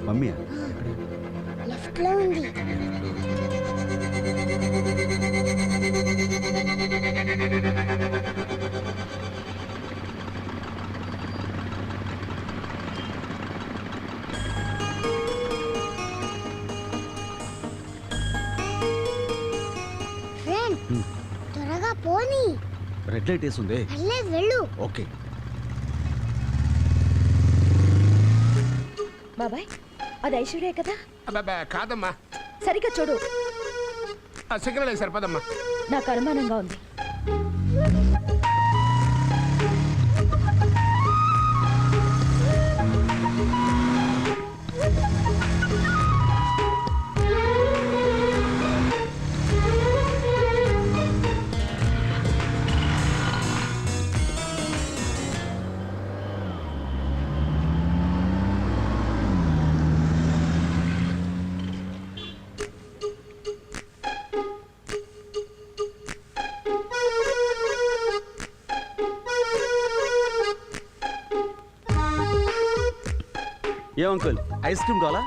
Mummy left లో ఉంది. Friend త్వరగా పోనీ. రెడ్ లైట్ వేసుంది. పర్లేదు వెళ్ళు. ఓకే బాబాయ్ అది ఐశ్వర్య కదా? అబ్బా కాదమ్మా, సరిగ్గా చూడు. సిగ్నల్ సరిపోదమ్మా. నాకు అనుమానంగా ఉంది. ఏ అంకుల్ ఐస్ క్రీమ్ కావాలా?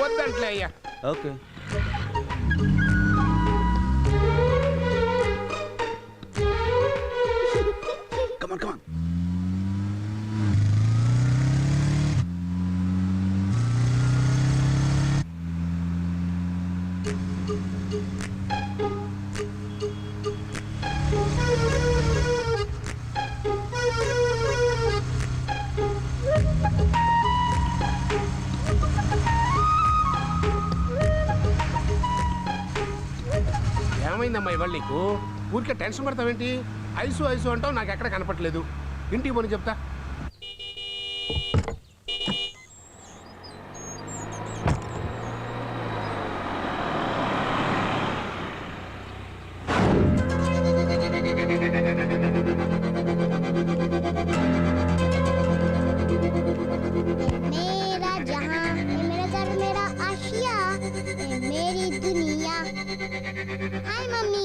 వద్దంట్లే అయ్యా. ఓకే కమాన్ కమాన్. ఏమైందమ్మా ఇవాళ నీకు? ఊరికే టెన్షన్ పడతావేంటి? ఐసు ఐసు అంటావు, నాకు ఎక్కడ కనపట్లేదు. ఇంటికి పోనీ చెప్తా. मेरा जहां मेरा घर मेरा आशिया मेरी दुनिया. Hi mummy.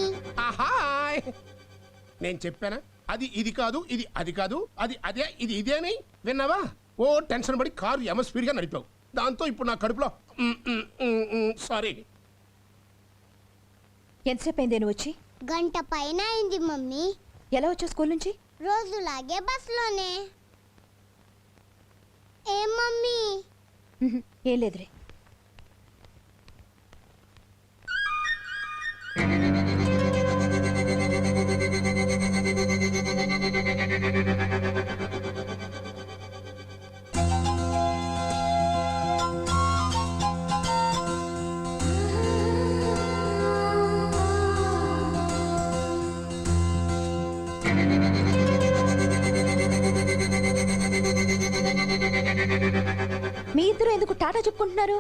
హాయ్. నేను చెప్పానా అది ఇది కాదు, ఇది అది కాదు, అది అదే, ఇది ఇదే అని? విన్నావా? ఓ టెన్షన్ పడి కారు ఎమ స్పీడ్గా నడిపావు. దాంతో ఇప్పుడు నా కడుపులో సారీ. ఎంతసేపు అయింది నువ్వు వచ్చి? గంట పైన అయింది మమ్మీ. ఎలా వచ్చావు స్కూల్ నుంచి? రోజులాగే బస్సులోనే. ఏం మమ్మీ? ఏం లేదురే. మీ ఇద్దరు ఎందుకు టాటా చెప్పుకుంటున్నారు?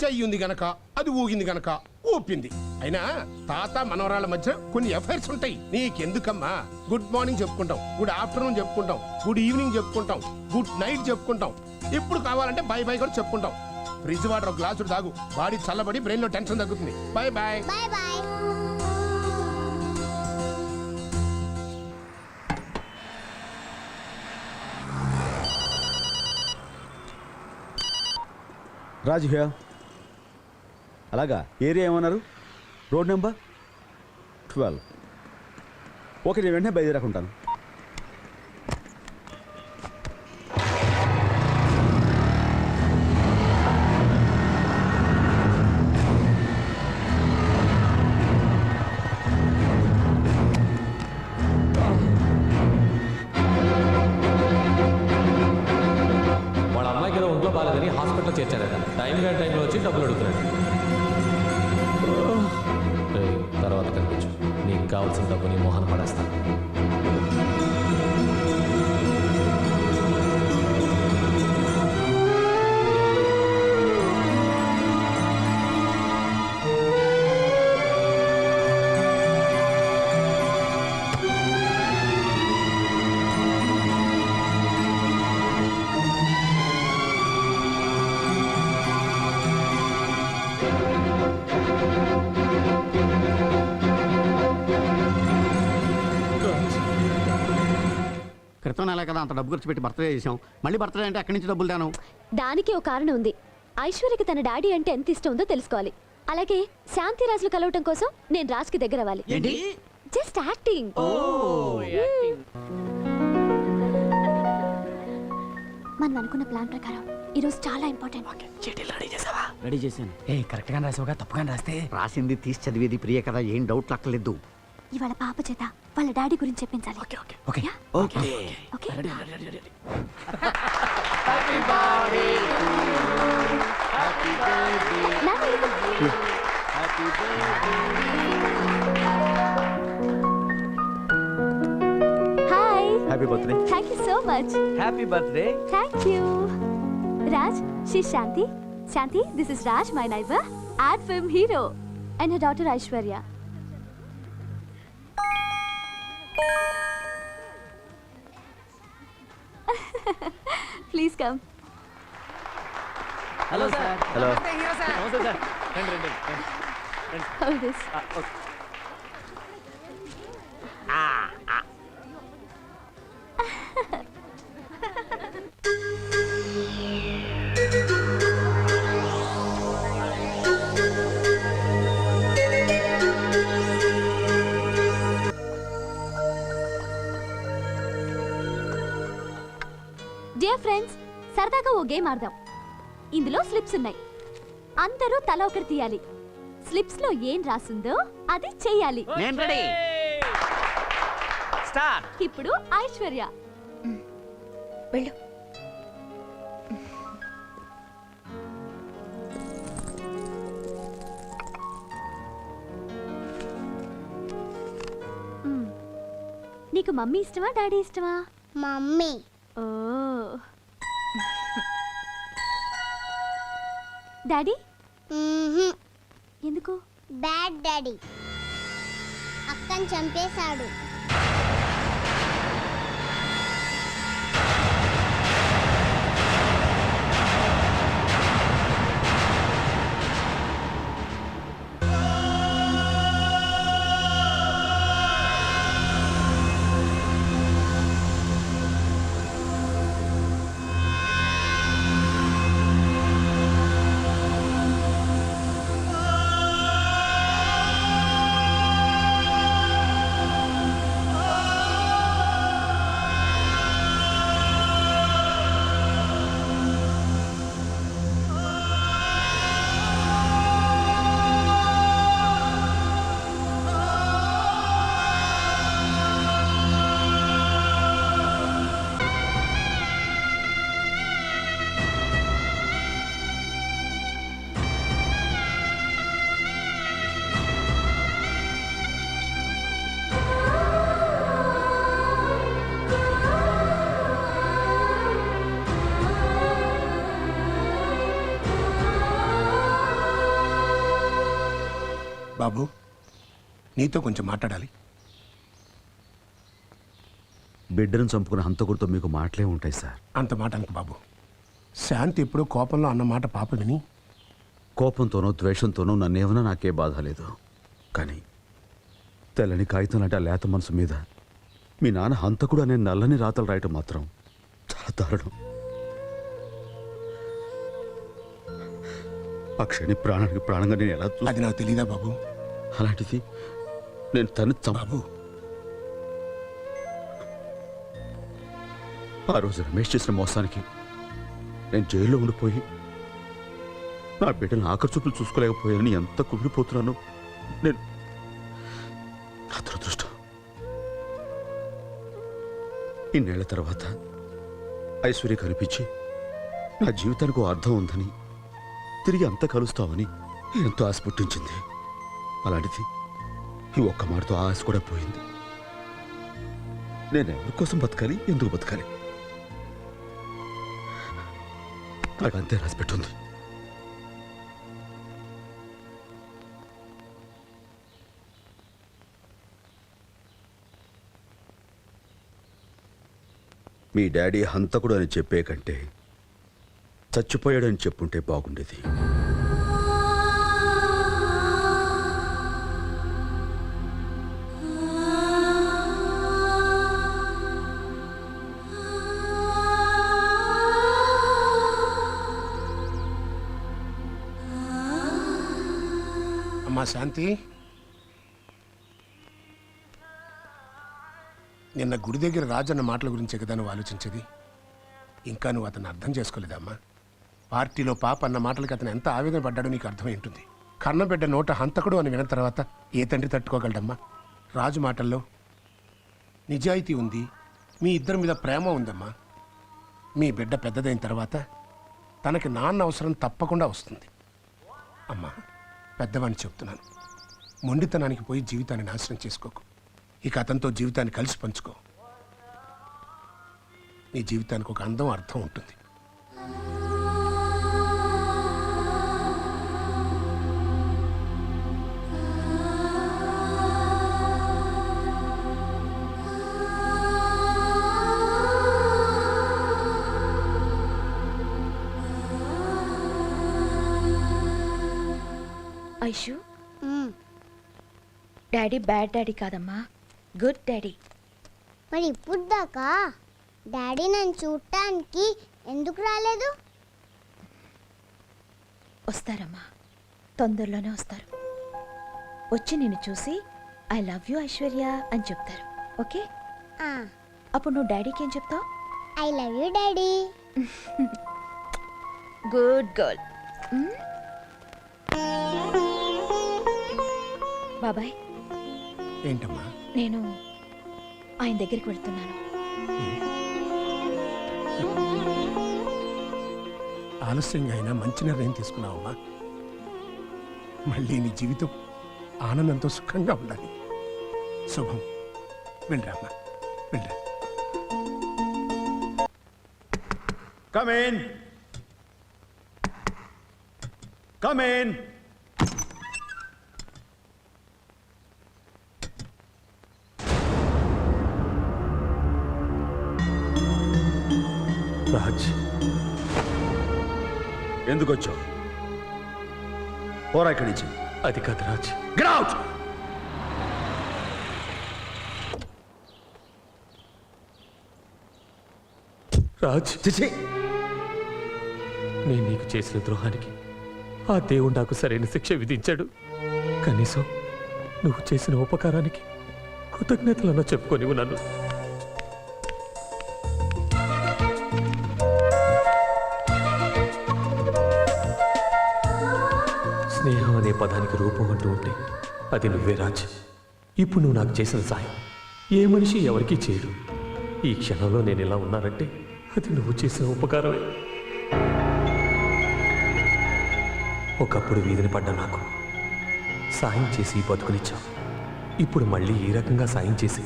చెయ్యింది గనక, అది ఊగింది గనక ఊపింది. అయినా తాత మనవరాళ్ళ మధ్య కొన్ని ఎఫైర్స్ ఉంటాయి. నీకెందుకమ్మా? గుడ్ మార్నింగ్ చెప్పుకుంటాం, గుడ్ ఆఫ్టర్నూన్ చెప్పుకుంటాం, గుడ్ ఈవినింగ్ చెప్పుకుంటాం, గుడ్ నైట్ చెప్పుకుంటాం. ఇప్పుడు కావాలంటే బై బై కూడా చెప్పుకుంటాం. ఫ్రిడ్జ్ వాటర్ ఒక గ్లాసుడు తాగు, బాడీ చల్లబడి బ్రెయిన్ లో టెన్షన్ తగ్గుతుంది. Bye bye. Bye bye. Raju హియా. అలాగా, ఏరియా ఏమన్నారు? Road number 12. ఓకే, నేను వెంటనే బయలుదేరకుంటాను. వాళ్ళ అమ్మాయికి ఏదో ఒంట్లో బాగాలేదని హాస్పిటల్ చేర్చారట. టైంలో వచ్చి డబ్బులు అడుగుతున్నాడు. తర్వాత కనిపించు, నీకు కావాల్సిన డబ్బు నీ మోహన్ పడేస్తాను. క్రితం నెల కదా అంత డబ్బు ఖర్చు పెట్టి బర్త్డే చేసాం. మళ్ళీ బర్త్డే అంటే ఎక్కడి నుంచి డబ్బులు తేను? దానికి ఒక కారణం ఉంది. ఐశ్వర్యకి తన డాడీ అంటే ఎంత ఇష్టం ఉందో తెలుసుకోవాలి. అలాగే శాంతిరాజులు కలవటం కోసం నేను రాజ్కి దగ్గర అవ్వాలి. ఏంటి? Just acting. మనం అనుకున్న ప్లాన్ ప్రకారం ఈరోజు చాలా ఇంపార్టెంట్. రెడీ చేశాను. కరెక్ట్ గా రాసావుగా, తప్పుగా రాస్తే రాసింది తీసి చదివేది ప్రియ కదా, ఏం డౌట్ లక్కలేదు. ఇవాళ పాప చేత వాళ్ళ డాడీ గురించి చెప్పించాలి. Okay yeah? ఓకే. ఓకే. నాన్న, ఇదిగో. Hi. Happy birthday. Thank you so much. Happy birthday. Thank you. Raj, she's Shanti. Shanti, this is Raj, my neighbor, ad film hero, and her daughter Aishwarya. Please come. Hello sir. Hello. నమస్తే sir. రండి రండి. Hold this. Dear friends, సరదాగా ఓ game ఆడదాం. ఇందులో slips ఉన్నాయి. అందరూ తల ఒకటి తీయాలి. స్లిప్స్ లో ఏం రాసుందో అది చెయ్యాలి. నేను రెడీ. స్టార్ట్. ఇప్పుడు ఐశ్వర్య. వెళ్ళు. నీకు మమ్మీ ఇష్టమా డాడీ ఇష్టమా? మమ్మీ. ఓ. డాడీ ఎందుకు? బ్యాడ్ డాడీ అక్కని చంపేశాడు. బాబు, నీతో కొంచెం మాట్లాడాలి. బిడ్డను చంపుకున్న హంతకుడితో మీకు మాటలే ఉంటాయి సార్. అంత మాట అనుకు బాబు. శాంతి ఎప్పుడో కోపంలో అన్న మాట పాప విని కోపంతోనో ద్వేషంతోనో నన్నేమన్నా నాకే బాధ లేదు. కానీ తెల్లని కాగితం లాంటి ఆ లేత మనసు మీద మీ నాన్న హంతకుడు అనే నల్లని రాతలు రాయటం మాత్రం చాలా దారుణం. ఆ క్షణి ప్రాణానికి ప్రాణంగా నేను ఎలా అది నాకు తెలీదా బాబు? అలాంటిది నేను తను బాబు, ఆ రోజు రమేష్ చేసిన మోసానికి నేను జైల్లో ఉండిపోయి నా బిడ్డను ఆఖరి చూపులు చూసుకోలేకపోయానని ఎంత కుమిలిపోతున్నాను. నేను నా దురదృష్టం. ఇన్నేళ్ల తర్వాత ఐశ్వర్య కనిపించి నా జీవితానికి ఓ అర్థం ఉందని, తిరిగి అంతా కలుస్తామని ఎంతో ఆశ పుట్టించింది. అలాంటిది ఈ ఒక్క మాటతో ఆ ఆశ కూడా పోయింది. నేను ఎవరి కోసం బతకాలి, ఎందుకు బతకాలి? నాకు అంతే రాసి పెట్టుంది. మీ డాడీ హంతకుడు అని చెప్పే కంటే చచ్చిపోయాడని చెప్పుంటే బాగుండేది. అమ్మా శాంతి, నిన్న గుడి దగ్గర రాజన్న మాటల గురించే కదా నువ్వు ఆలోచించేది. ఇంకా నువ్వు అతను అర్థం చేసుకోలేదమ్మా. పార్టీలో పాప అన్న మాటలకి అతను ఎంత ఆవేదన పడ్డాడో నీకు అర్థమై ఉంటుంది. కన్నబిడ్డ నోట హంతకుడు అని విన్న తర్వాత ఏ తండ్రి తట్టుకోగలడమ్మా? రాజు మాటల్లో నిజాయితీ ఉంది, మీ ఇద్దరి మీద ప్రేమ ఉందమ్మా. మీ బిడ్డ పెద్దదైన తర్వాత తనకి నాన్న అవసరం తప్పకుండా వస్తుంది. అమ్మా, పెద్దవాడిని చెప్తున్నాను, మొండితనానికి పోయి జీవితాన్ని నాశనం చేసుకోకు. ఇక అతనితో జీవితాన్ని కలిసి పంచుకో. నీ జీవితానికి ఒక అందం, అర్థం ఉంటుంది. ఐషు, డాడీ బ్యాడ్ డాడీ కాదమ్మా, గుడ్ డాడీ. మరి ఇప్పుడు దాకా డాడీ నన్ను చూడటానికి ఎందుకు రాలేదు? వస్తారమ్మా, తొందరలోనే వస్తారు. వచ్చి నిన్ను చూసి ఐ లవ్ యూ ఐశ్వర్య అని చెప్తారు. ఓకే? అప్పుడు నువ్వు డాడీకి ఏం చెప్తావు? I love you daddy. Good girl. బాబాయ్, ఏంటమ్మా? నేను ఆయన దగ్గరికి వెళ్తున్నాను. ఆలస్యంగా అయినా మంచి నిర్ణయం తీసుకున్నావమ్మా. మళ్ళీ నీ జీవితం ఆనందంతో సుఖంగా ఉండాలి. శుభం. వెళ్ళరామ్మా, వెళ్ళరా. Come in. Come in. Raj, ఎందుకు వచ్చావు? పోరా ఇక్కడి నుంచి. అది కాదు రాజ్. Get out! రాజ్, చిచి, నేను నీకు చేసిన ద్రోహానికి ఆ దేవుడు నాకు సరైన శిక్ష విధించాడు. కనీసం నువ్వు చేసిన ఉపకారానికి కృతజ్ఞతలను చెప్పుకొని నన్ను. స్నేహం అనే పదానికి రూపం అంటూ ఉంటే అది నువ్వే రాజ్. ఇప్పుడు నువ్వు నాకు చేసిన సాయం ఏ మనిషి ఎవరికీ చేయడు. ఈ క్షణంలో నేను ఇలా ఉన్నానంటే అది నువ్వు చేసిన ఉపకారమే. ఒకప్పుడు వీధిని పడ్డ నాకు సాయం చేసి బతుకునిచ్చావు. ఇప్పుడు మళ్ళీ ఈ రకంగా సాయం చేసి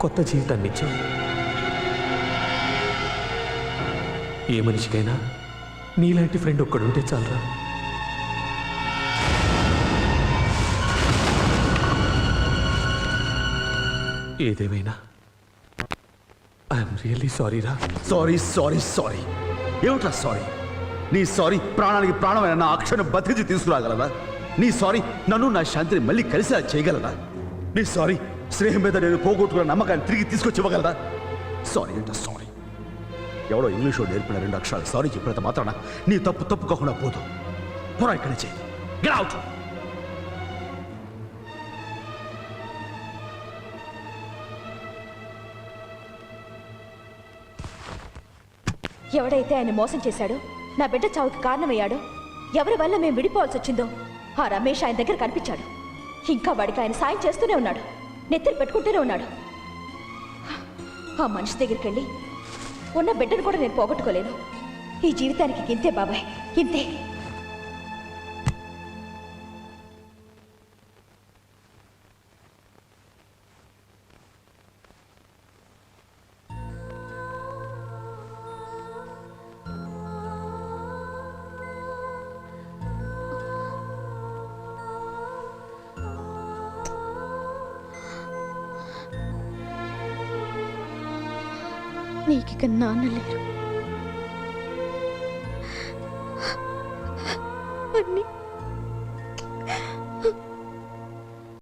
కొత్త జీవితాన్ని ఇచ్చావు. ఏ మనిషికైనా నీలాంటి ఫ్రెండ్ ఒక్కడుంటే చాలరా. ఏదేమైనా ఐఎమ్ రియల్లీ సారీ రా. Sorry sorry sorry. ఏమిట్రా సారీ? నీ సారీ ప్రాణానికి ప్రాణమైన నా అక్షరం బతికి తీసుకురాగలదా? నీ సారీ నన్ను నా శాంతిని మళ్ళీ కలిసి చేయగలదా? నీ సారీ స్నేహం మీద నేను పోగొట్టుకున్న నమ్మకాన్ని తిరిగి తీసుకొచ్చి ఇవ్వగలదా? సారీ అంటే సారీ. ఎవడో ఇంగ్లీష్లో నేర్పిన 2 అక్షరాలు సారీ చెప్పినంత మాత్రాన నీ తప్పు తప్పుకోకుండా పోదు. పోరా ఇక్కడి నుంచి. Get out. ఎవడైతే ఆయన మోసం చేశాడో, నా బిడ్డ చావుకి కారణమయ్యాడో, ఎవరి వల్ల మేము విడిపోవాల్సి వచ్చిందో ఆ రమేష్ ఆయన దగ్గర కనిపించాడు. ఇంకా వాడికి ఆయన సాయం చేస్తూనే ఉన్నాడు, నెత్తిని పెట్టుకుంటూనే ఉన్నాడు. ఆ మనిషి దగ్గరికి వెళ్ళి ఉన్న బిడ్డను కూడా నేను పోగొట్టుకోలేను. ఈ జీవితానికి ఇంతే బాబాయ్, ఇంతే. నీకిక నాన్న లేరు.